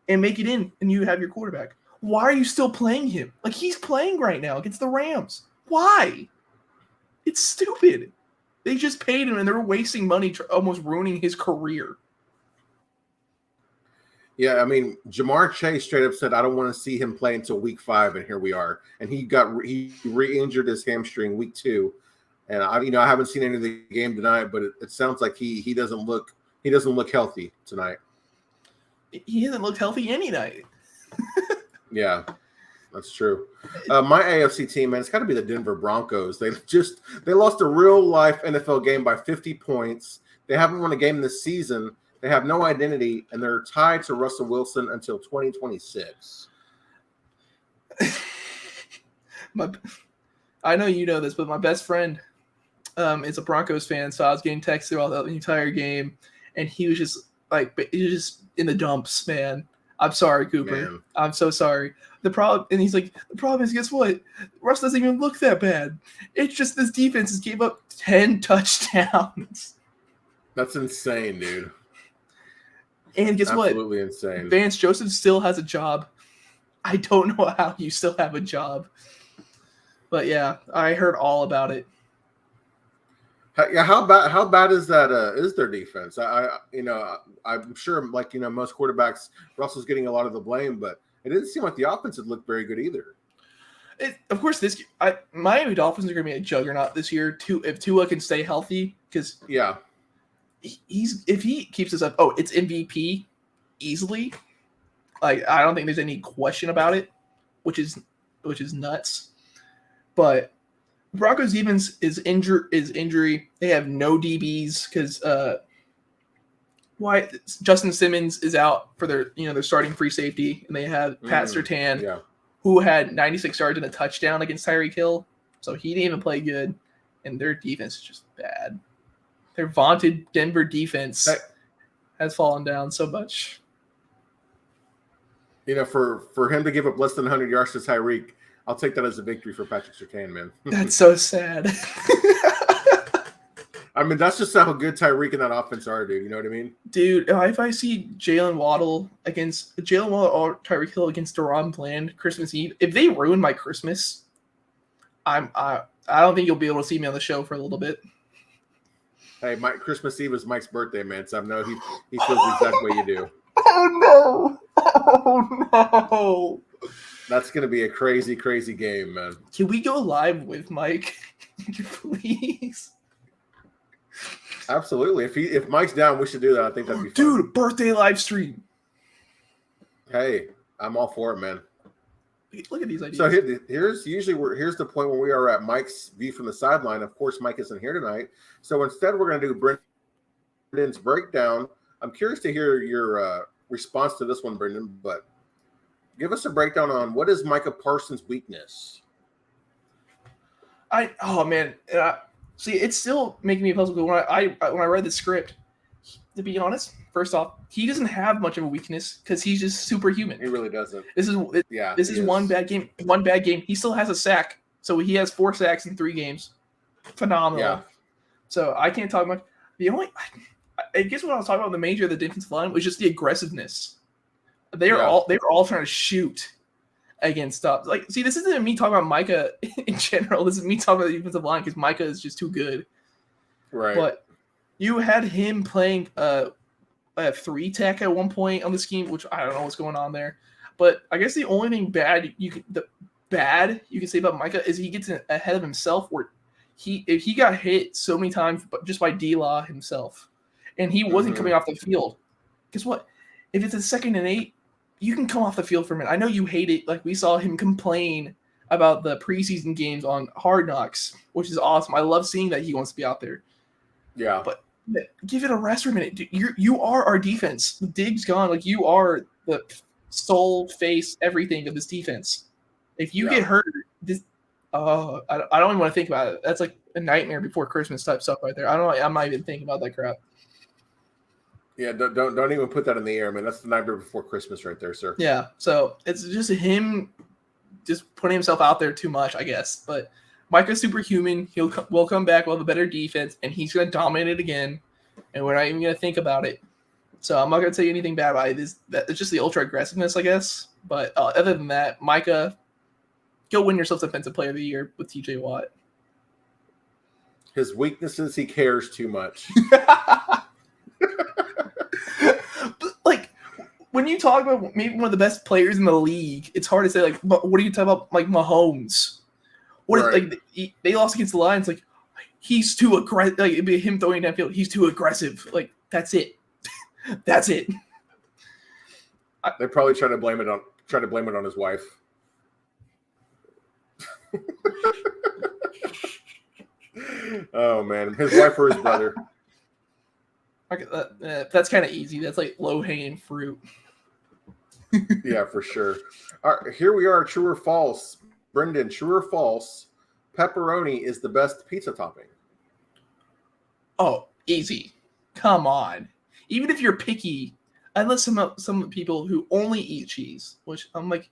and make it in, and you have your quarterback. Why are you still playing him? Like, he's playing right now against the Rams. Why? It's stupid. They just paid him, and they're wasting money, almost ruining his career. Yeah, I mean, Jamar Chase straight up said, I don't want to see him play until week 5, and here we are. And he re-injured his hamstring week 2. And I haven't seen any of the game tonight, but it sounds like he doesn't look healthy tonight. He hasn't looked healthy any night. Yeah, that's true. My AFC team, man, it's got to be the Denver Broncos. They lost a real life NFL game by 50 points. They haven't won a game this season. They have no identity, and they're tied to Russell Wilson until 2026. I know you know this, but my best friend is a Broncos fan, so I was getting texted throughout the entire game, and he was just in the dumps, man. I'm sorry, Cooper. Man. I'm so sorry. The problem is, guess what? Russ doesn't even look that bad. It's just this defense has gave up 10 touchdowns. That's insane, dude. And guess what? Absolutely insane. Vance Joseph still has a job. I don't know how you still have a job. But yeah, I heard all about it. Yeah, how bad is that? Is their defense? I'm sure, like most quarterbacks, Russell's getting a lot of the blame, but it didn't seem like the offense had looked very good either. Of course, Miami Dolphins are going to be a juggernaut this year too if Tua can stay healthy. Because if he keeps this up, it's MVP easily. Like, I don't think there's any question about it, which is nuts. But Broncos defense is injury. They have no DBs because Justin Simmons is out for their starting free safety, and they have Pat Surtain, who had 96 yards and a touchdown against Tyreek Hill, so he didn't even play good, and their defense is just bad. Their vaunted Denver defense has fallen down so much. For him to give up less than 100 yards to Tyreek, I'll take that as a victory for Patrick Surtain, man. That's so sad. I mean, that's just how good Tyreek and that offense are, dude. You know what I mean? Dude, if I see Jalen Waddle or Tyreek Hill against Deron Bland Christmas Eve, if they ruin my Christmas, I don't think you'll be able to see me on the show for a little bit. Hey, Christmas Eve is Mike's birthday, man. So I know he feels the exact way you do. Oh no! Oh no! That's gonna be a crazy, crazy game, man. Can we go live with Mike, please? Absolutely. If Mike's down, we should do that. I think that'd be fun. Dude, birthday live stream. Hey, I'm all for it, man. Look at these ideas. So here's the point where we are at Mike's view from the sideline. Of course, Mike isn't here tonight, so instead we're going to do Brendan's breakdown. I'm curious to hear your response to this one, Brendan. But give us a breakdown on what is Micah Parsons' weakness. See, it's still making me puzzled. When I read the script, to be honest, first off, he doesn't have much of a weakness because he's just superhuman. He really doesn't. This is one bad game. One bad game. He still has a sack, so he has 4 sacks in 3 games. Phenomenal. Yeah. So I can't talk much. I guess what I was talking about, the major of the defensive line was just the aggressiveness. They were all trying to shoot against stuff. Like, see, this isn't me talking about Micah in general. This is me talking about the defensive line because Micah is just too good. Right. But you had him playing a 3-tech at one point on the scheme, which I don't know what's going on there. But I guess the only thing bad you can say about Micah is he gets ahead of himself. Where if he got hit so many times just by D-Law himself, and he wasn't coming off the field. Guess what? If it's a 2nd and 8, you can come off the field for a minute. I know you hate it. Like, we saw him complain about the preseason games on Hard Knocks, which is awesome. I love seeing that he wants to be out there. Yeah. But give it a rest for a minute. Dude, you are our defense. Diggs gone. Like, you are the soul, face, everything of this defense. If you get hurt, I don't even want to think about it. That's like a nightmare before Christmas type stuff right there. I'm not even thinking about that crap. Yeah, don't even put that in the air, man. That's the nightmare before Christmas right there, sir. Yeah, so it's just him just putting himself out there too much, I guess. But Micah's superhuman. We'll come back. We'll have a better defense, and he's going to dominate it again, and we're not even going to think about it. So I'm not going to say anything bad about it. It's just the ultra aggressiveness, I guess. But other than that, Micah, go win yourself Defensive Player of the Year with TJ Watt. His weakness is he cares too much. Like, when you talk about maybe one of the best players in the league, it's hard to say, like, what are you talking about, like, Mahomes? They lost against the Lions, like, he's too aggressive. Like, it'd be him throwing downfield. He's too aggressive. Like, that's it. That's it. They probably try to blame it on his wife. Oh man, his wife or his brother. Okay, that's kind of easy. That's like low-hanging fruit. Yeah, for sure. All right, here we are. True or false? Brenden, true or false? Pepperoni is the best pizza topping. Oh, easy. Come on. Even if you're picky, unless some people who only eat cheese, which I'm like,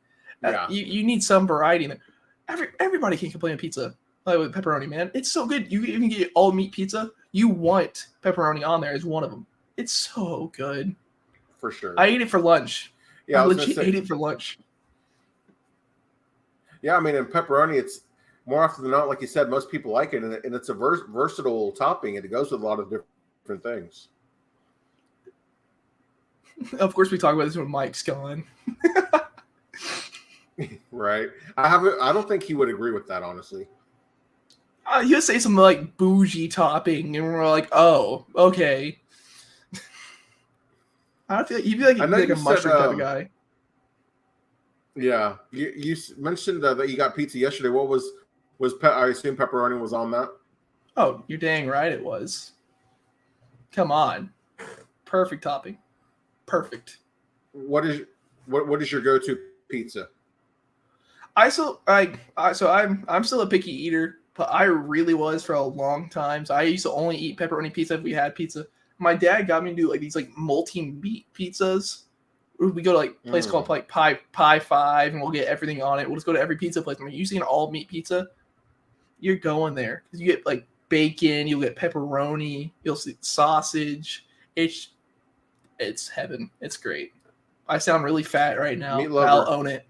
you need some variety in there. Everybody can complain on pizza with pepperoni, man. It's so good. You even get all meat pizza. You want pepperoni on there as one of them. It's so good. For sure. I ate it for lunch. Yeah, I legit ate it for lunch. Yeah, I mean, in pepperoni, it's more often than not, like you said, most people like it, and it's a versatile topping, and it goes with a lot of different things. Of course, we talk about this when Mike's gone. Right. I don't think he would agree with that, honestly. He'll say something like bougie topping, and we're like, oh, okay. I don't feel like you'd be like a mushroom type of guy. Yeah, you mentioned that you got pizza yesterday. What was I assume pepperoni was on that? Oh, you're dang right it was. Come on, perfect topping, perfect. What is your go-to pizza? I'm still a picky eater, but I really was for a long time. So I used to only eat pepperoni pizza if we had pizza. My dad got me to do like these like multi-meat pizzas, We go to like a place called like Pie 5, and we'll get everything on it. We'll just go to every pizza place. I mean, you see an all meat pizza, you're going there because you get like bacon, you'll get pepperoni, you'll see sausage. It's heaven. It's great. I sound really fat right now. Meat lover. I'll own it.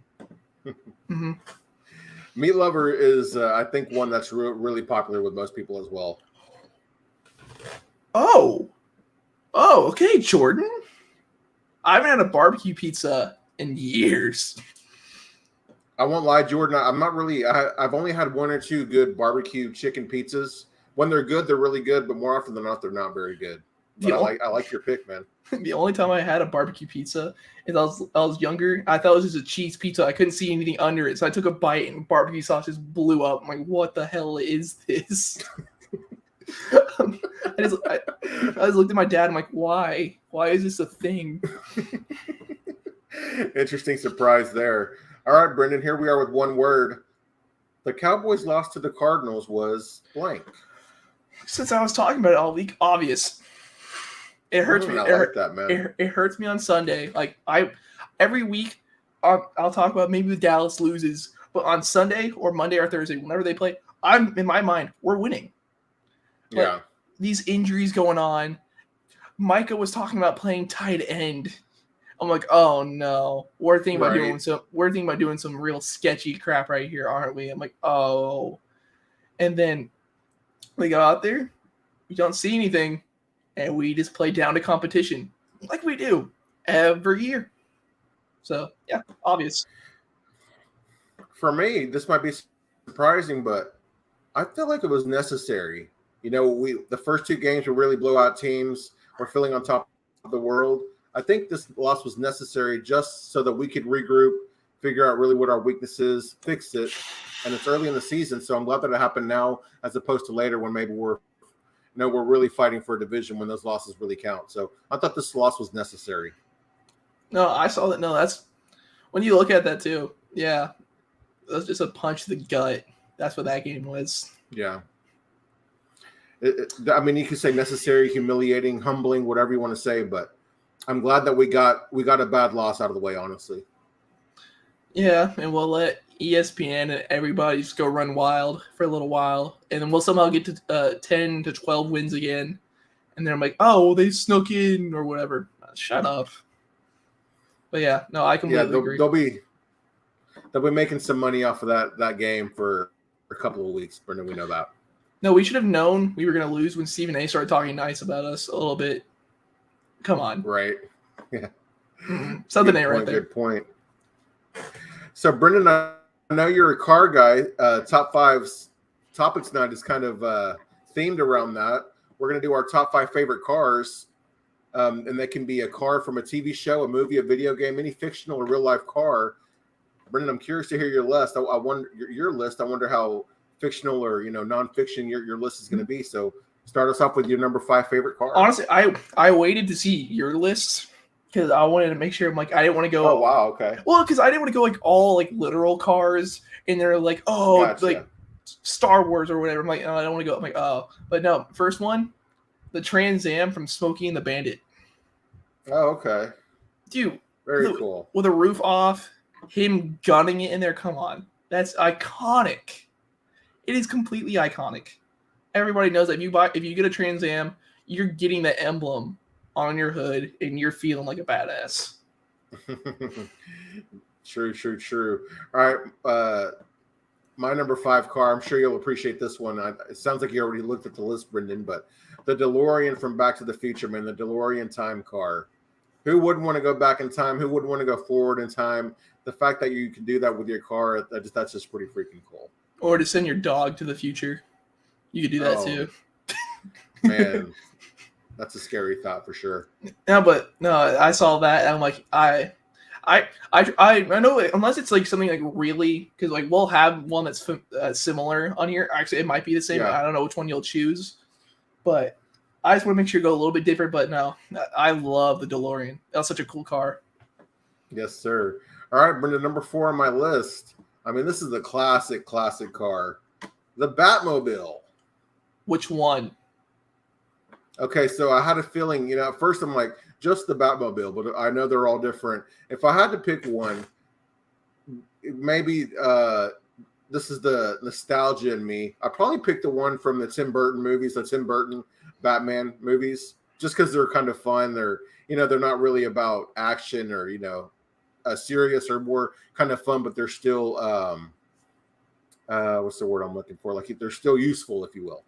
Mm-hmm. Meat lover is, I think, one that's really popular with most people as well. Oh, okay, Jordan. I haven't had a barbecue pizza in years. I won't lie, Jordan. I'm not really. I've only had one or two good barbecue chicken pizzas. When they're good, they're really good, but more often than not, they're not very good. But I like your pick, man. The only time I had a barbecue pizza is I was younger. I thought it was just a cheese pizza. I couldn't see anything under it, so I took a bite and barbecue sauce just blew up. I'm like, what the hell is this? I just looked at my dad. I'm like, why? Why is this a thing? Interesting surprise there. All right, Brenden, here we are with one word. The Cowboys' loss to the Cardinals was blank. Since I was talking about it all week, obvious. It hurts me. I like that, man. It hurts me on Sunday. Like every week, I'll talk about maybe the Dallas loses, but on Sunday or Monday or Thursday, whenever they play, I'm in my mind we're winning. Yeah. Like, these injuries going on. Micah was talking about playing tight end. I'm like, oh no, we're thinking about doing some real sketchy crap right here, aren't we? I'm like, oh, and then we go out there, we don't see anything, and we just play down to competition like we do every year. So yeah, obvious. For me, this might be surprising, but I feel like it was necessary. You know, the first two games were really blowout teams. We're feeling on top of the world. I think this loss was necessary just so that we could regroup, figure out really what our weakness is, fix it. And it's early in the season, so I'm glad that it happened now as opposed to later when maybe we're really fighting for a division when those losses really count. So I thought this loss was necessary. No, I saw that. No, that's when you look at that too. Yeah, that's just a punch to the gut. That's what that game was. Yeah. I mean, you could say necessary, humiliating, humbling, whatever you want to say, but I'm glad that we got a bad loss out of the way, honestly. Yeah, and we'll let ESPN and everybody just go run wild for a little while, and then we'll somehow get to 10 to 12 wins again, and then I'm like, oh, well, they snuck in or whatever. Shut up. But yeah, no, I completely agree. They'll be making some money off of that game for a couple of weeks. Brenden, we know that. No, we should have known we were going to lose when Stephen A. started talking nice about us a little bit. Come on. Right. Yeah. Something ain't right there. Good point. So, Brenden, I know you're a car guy. Top 5's topics night is kind of themed around that. We're going to do our top 5 favorite cars. And that can be a car from a TV show, a movie, a video game, any fictional or real life car. Brenden, I'm curious to hear your list. I wonder your list. I wonder how fictional or nonfiction your list is going to be. So start us off with your number 5 favorite car. Honestly, I waited to see your list because I wanted to make sure. I'm like, I didn't want to go. Oh wow, okay. Well, because I didn't want to go like all like literal cars, and they're like, oh, gotcha. Like Star Wars or whatever. I'm like, oh, I don't want to go. I'm like, oh, but no. First one, the Trans Am from Smokey and the Bandit. Oh, okay. Dude, very cool. With the roof off, him gunning it in there. Come on, that's iconic. It is completely iconic. Everybody knows that if you get a Trans Am, you're getting the emblem on your hood, and you're feeling like a badass. True. All right, my number 5 car. I'm sure you'll appreciate this one. It sounds like you already looked at the list, Brenden, but the DeLorean from Back to the Future, man, the DeLorean time car. Who wouldn't want to go back in time? Who wouldn't want to go forward in time? The fact that you can do that with your car, that's just pretty freaking cool. Or to send your dog to the future. You could do that too. Man, that's a scary thought for sure. No, I saw that and I'm like, I know unless it's like something like really, because like we'll have one that's similar on here. Actually, it might be the same. Yeah. I don't know which one you'll choose, but I just want to make sure you go a little bit different. But no, I love the DeLorean. That's such a cool car. Yes, sir. All right, Brenden, number 4 on my list. I mean, this is a classic car. The Batmobile. Which one? Okay, so I had a feeling, at first I'm like, just the Batmobile, but I know they're all different. If I had to pick one, maybe this is the nostalgia in me. I probably picked the one from the Tim Burton movies, the Tim Burton Batman movies, just because they're kind of fun. They're not really about action or serious or more kind of fun, but they're still what's the word I'm looking for? Like they're still useful, if you will.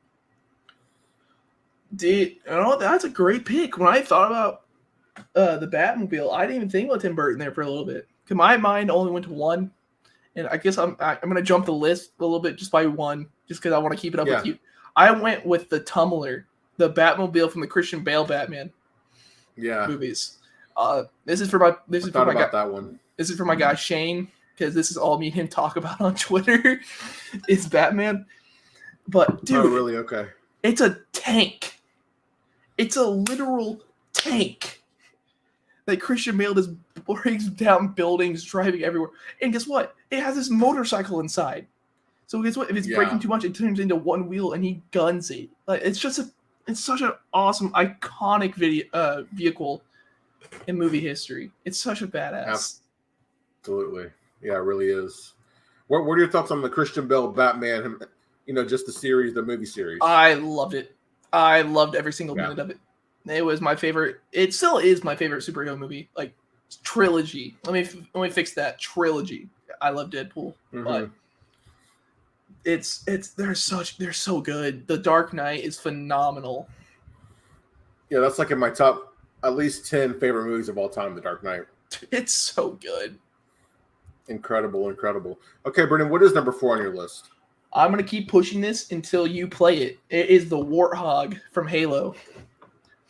Dude, that's a great pick. When I thought about the Batmobile, I didn't even think about Tim Burton there for a little bit. Because my mind only went to one. And I guess I'm going to jump the list a little bit just by one, just because I want to keep it up with you. I went with the Tumbler, the Batmobile from the Christian Bale Batman movies. This is for my that one. This is for my guy Shane, because this is all me and him talk about on Twitter. It's Batman. But dude, oh really? Okay. It's a tank. It's a literal tank that Christian Bale just breaks down buildings, driving everywhere. And guess what? It has this motorcycle inside. So guess what? If it's breaking too much, it turns into one wheel and he guns it. Like it's such an awesome, iconic vehicle in movie history. It's such a badass. Absolutely. Yeah, it really is. What are your thoughts on the Christian Bale Batman, just the series, the movie series? I loved it. I loved every single minute of it. It was my favorite. It still is my favorite superhero movie. Like trilogy. Let me fix that. Trilogy. I love Deadpool, but they're so good. The Dark Knight is phenomenal. Yeah, that's like in my top at least 10 favorite movies of all time. The Dark Knight. It's so good. Incredible. Okay, Brenden, what is number 4 on your list? I'm gonna keep pushing this until you play it. It is the Warthog from Halo.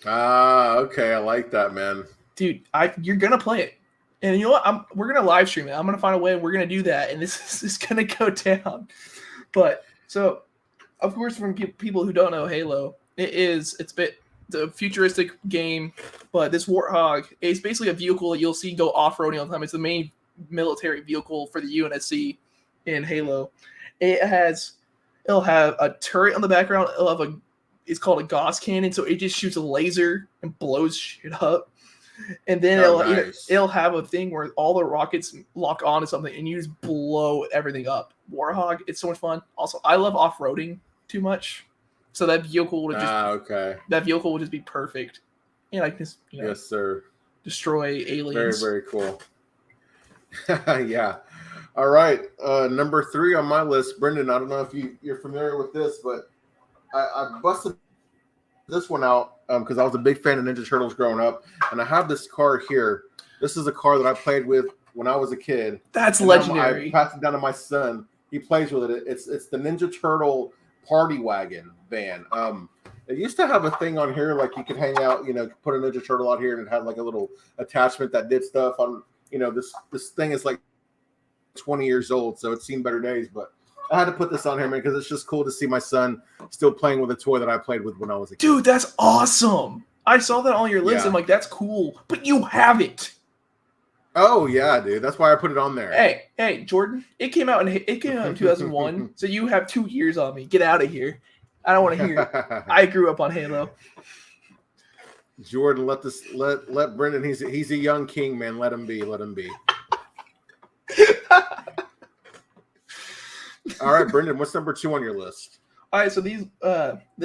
Ah, okay, I like that, man. Dude, you're gonna play it, and you know what? We're gonna live stream it. I'm gonna find a way. We're gonna do that, and this is gonna go down. But so, of course, from people who don't know Halo, it's a futuristic game, but this Warthog is basically a vehicle that you'll see go off-roading all the time. It's the main military vehicle for the UNSC in Halo. It'll have a turret on the background. It's called a Gauss cannon, so it just shoots a laser and blows shit up. And then it'll have a thing where all the rockets lock onto something and you just blow everything up. Warthog, it's so much fun. Also, I love off-roading too much, so that vehicle would just be perfect. And I can just yes, sir, destroy aliens. Very, very cool. Yeah. All right, number 3 on my list, Brenden. I don't know if you're familiar with this, but I busted this one out because I was a big fan of Ninja Turtles growing up, and I have this car here. This is a car that I played with when I was a kid. That's legendary. I passed it down to my son. He plays with it. It's the Ninja Turtle Party Wagon van. It used to have a thing on here like you could hang out, put a Ninja Turtle out here, and it had like a little attachment that did stuff on. This thing is like 20 years old, so it's seen better days, but I had to put this on here, man, because it's just cool to see my son still playing with a toy that I played with when I was a kid. Dude, that's awesome. I saw that on your list. Yeah. I'm like, that's cool, but you have it. Oh yeah, dude. That's why I put it on there. Hey, Jordan. It came out in 2001, so you have 2 years on me. Get out of here. I don't want to hear it. I grew up on Halo. Jordan, let Brenden. He's a young king, man. Let him be. All right, Brenden, what's number 2 on your list? All right, so the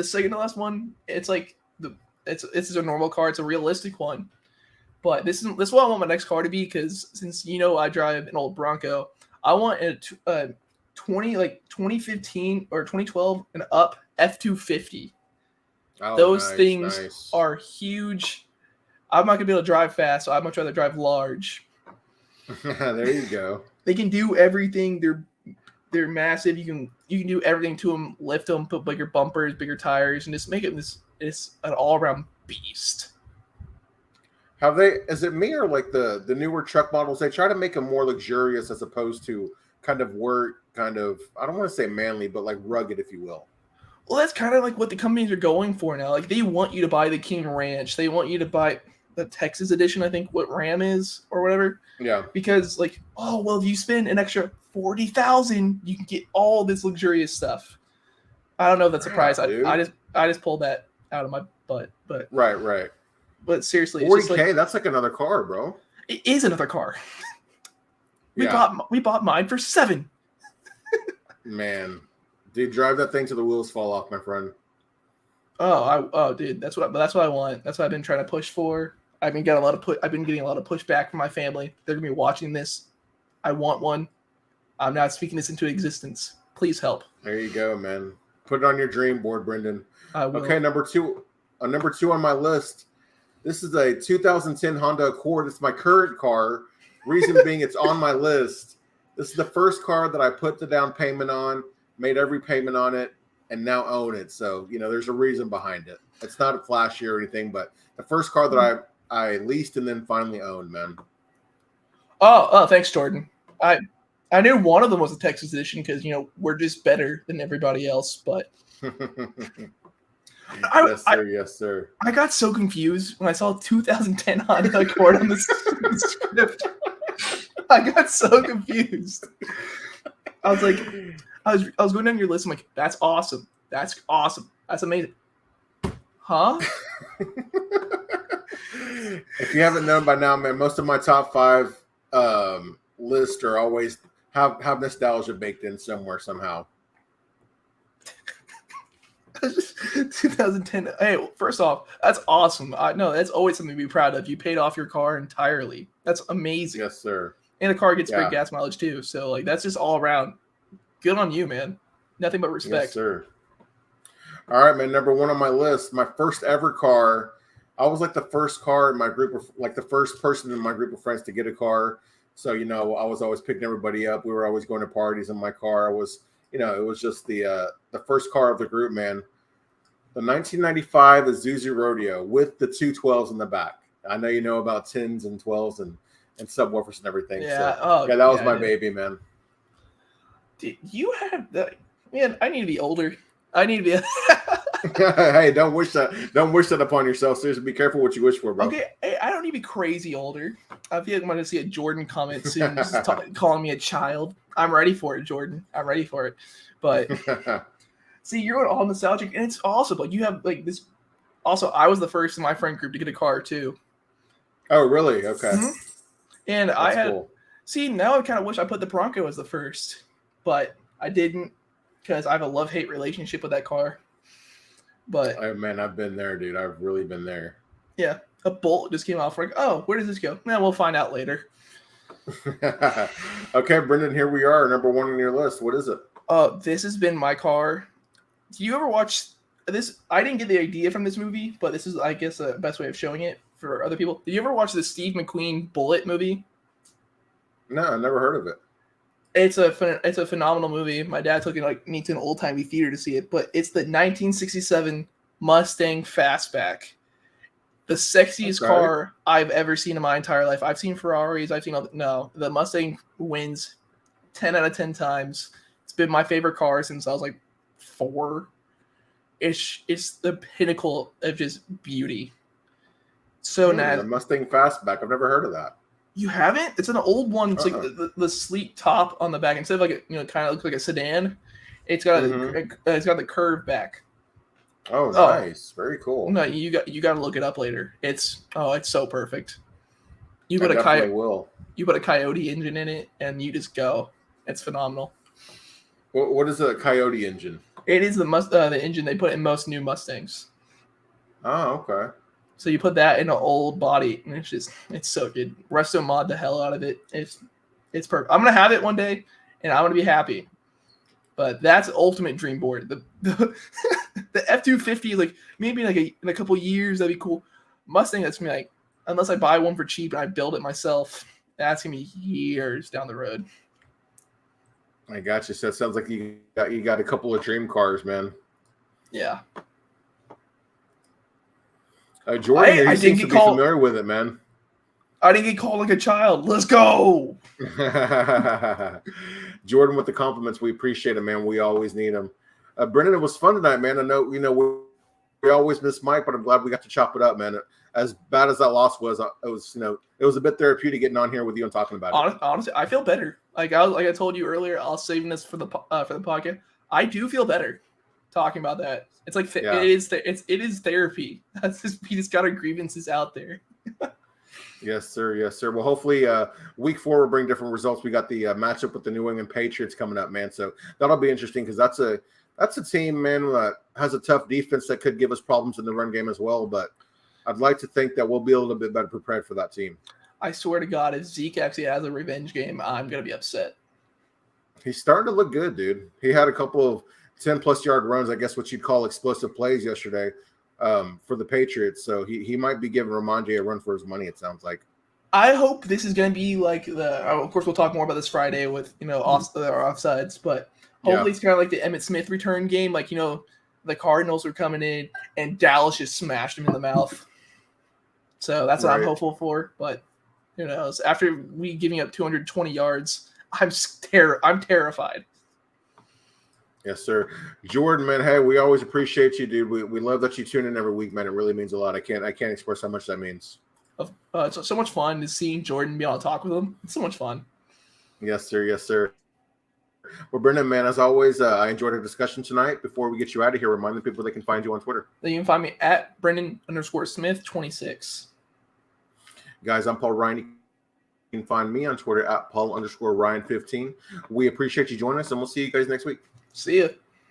second to last one, it's like it's a normal car, it's a realistic one. But this is what I want my next car to be, because since I drive an old Bronco, I want a 2015 or 2012 and up F-250. Oh, those things are huge. I'm not gonna be able to drive fast, so I'd much rather drive large. There you go. They can do everything. They're massive. You can do everything to them. Lift them, put bigger bumpers, bigger tires, and just make it it's an all around beast. Is it me or like the newer truck models? They try to make them more luxurious as opposed to I don't want to say manly, but like rugged, if you will. Well, that's kind of like what the companies are going for now. Like they want you to buy the King Ranch. They want you to buy the Texas edition, I think what Ram is or whatever. Yeah. Because if you spend an extra $40,000, you can get all this luxurious stuff. I don't know if that's a price. I just pulled that out of my But Right. But seriously, 40K, it's just like, that's like another car, bro. it is another car. We Yeah. bought mine for $7,000. Man, dude, drive that thing till the wheels fall off, my friend. Dude, that's what I want. That's what I've been trying to push for. I've been getting a lot of pushback from my family. They're gonna be watching this. I want one. I'm not speaking this into existence. Please help. There you go, man. Put it on your dream board, Brenden. I will. Okay, number two on my list. This is a 2010 Honda Accord. It's my current car. Reason being, it's on my list. This is the first car that I put the down payment on, made every payment on it, and now own it. So, there's a reason behind it. It's not flashy or anything, but the first car that I leased and then finally owned, man. Oh, thanks, Jordan. I knew one of them was a Texas edition because, we're just better than everybody else, but Yes, sir. I got so confused when I saw 2010 Honda Accord on the script. I got so confused. I was like, I was going down your list. I'm like, that's awesome. That's awesome. That's amazing. Huh? If you haven't known by now, man, most of my top 5 lists are always have nostalgia baked in somewhere somehow. 2010. Hey, first off, that's awesome. That's always something to be proud of. You paid off your car entirely. That's amazing. Yes, sir. And the car gets great gas mileage too. So that's just all around. Good on you, man. Nothing but respect. Yes, sir. All right, man. Number 1 on my list, my first ever car. I was like the first car in my group of the first person in my group of friends to get a car. So, I was always picking everybody up. We were always going to parties in my car. It was just the first car of the group, man. The 1995 Isuzu Rodeo with the 212s in the back. I know you know about 10s and 12s and subwoofers and everything. Yeah. So, that was my baby, man. Dude, you have that, man. I need to be older. I need to be. Hey, don't wish that upon yourself. Seriously, be careful what you wish for, bro. Okay, I don't need to be crazy older. I feel like I'm going to see a Jordan comment soon, just calling me a child. I'm ready for it, Jordan. I'm ready for it. But see, you're all nostalgic, and it's awesome. Like, you have like this. Also, I was the first in my friend group to get a car too. Oh, really? Okay. Mm-hmm. And that's I had. Cool. See, now I kind of wish I put the Bronco as the first, but I didn't because I have a love-hate relationship with that car. But man, I've been there, dude. I've really been there. Yeah, a Bolt just came off. Like, oh, where does this go? We'll find out later. Okay, Brenden, here we are. Number 1 on your list. What is it? This has been my car. Do you ever watch this? I didn't get the idea from this movie, but this is, I guess, the best way of showing it for other people. Did you ever watch the Steve McQueen Bullet movie? No, I never heard of it. It's a phenomenal movie. My dad took me to an old-timey theater to see it, but it's the 1967 Mustang Fastback. The sexiest car I've ever seen in my entire life. I've seen Ferraris. The Mustang wins 10 out of 10 times. It's been my favorite car since I was like 4. It's the pinnacle of just beauty. So nice. The Mustang Fastback. I've never heard of that. You haven't? It's an old one. It's like the sleek top on the back. Instead of like kind of looks like a sedan, it's got it's got the curved back. Oh, nice. Very cool. No, you got to look it up later. It's so perfect. You put You put a Coyote engine in it, and you just go. It's phenomenal. What is a Coyote engine? It is the engine they put in most new Mustangs. Oh, okay. So you put that in an old body, and it's so good. Resto mod the hell out of it. It's perfect. I'm gonna have it one day, and I'm gonna be happy. But that's ultimate dream board. The F-250 is like maybe in a couple years that'd be cool. Mustang, that's me like unless I buy one for cheap and I build it myself, that's gonna be years down the road. I got you. So it sounds like you got a couple of dream cars, man. Yeah. Jordan, you seem to be familiar with it, man. I didn't get called like a child. Let's go. Jordan with the compliments. We appreciate it, man. We always need them. Brenden, it was fun tonight, man. I know, we always miss Mike, but I'm glad we got to chop it up, man. As bad as that loss was, it was a bit therapeutic getting on here with you and talking about it. Honestly, I feel better. Like I told you earlier, I was saving this for the podcast. I do feel better. talking about that. It's like Yeah. it is therapy. He just got our grievances out there. Yes, sir. Yes, sir. Well, hopefully, week 4 will bring different results. We got the matchup with the New England Patriots coming up, man. So that'll be interesting because that's a team, man, that has a tough defense that could give us problems in the run game as well. But I'd like to think that we'll be a little bit better prepared for that team. I swear to God, if Zeke actually has a revenge game, I'm gonna be upset. He's starting to look good, dude. He had a couple of 10-plus yard runs, I guess what you'd call explosive plays yesterday. For the Patriots, so he might be giving Ramondre a run for his money. It sounds like. I hope this is going to be like of course, we'll talk more about this Friday with our offsides, but hopefully it's kind of like the Emmitt Smith return game. Like the Cardinals are coming in and Dallas just smashed him in the mouth. So that's what I'm hopeful for. But who knows? After we giving up 220 yards, I'm terrified. Yes, sir. Jordan, man, hey, we always appreciate you, dude. We love that you tune in every week, man. It really means a lot. I can't express how much that means. It's so much fun to seeing Jordan be able to talk with him. It's so much fun. Yes, sir. Yes, sir. Well, Brenden, man, as always, I enjoyed our discussion tonight. Before we get you out of here, remind the people they can find you on Twitter. You can find me at Brenden_Smith26. Guys, I'm Paul Ryan. You can find me on Twitter at Paul_Ryan15. We appreciate you joining us, and we'll see you guys next week. See ya.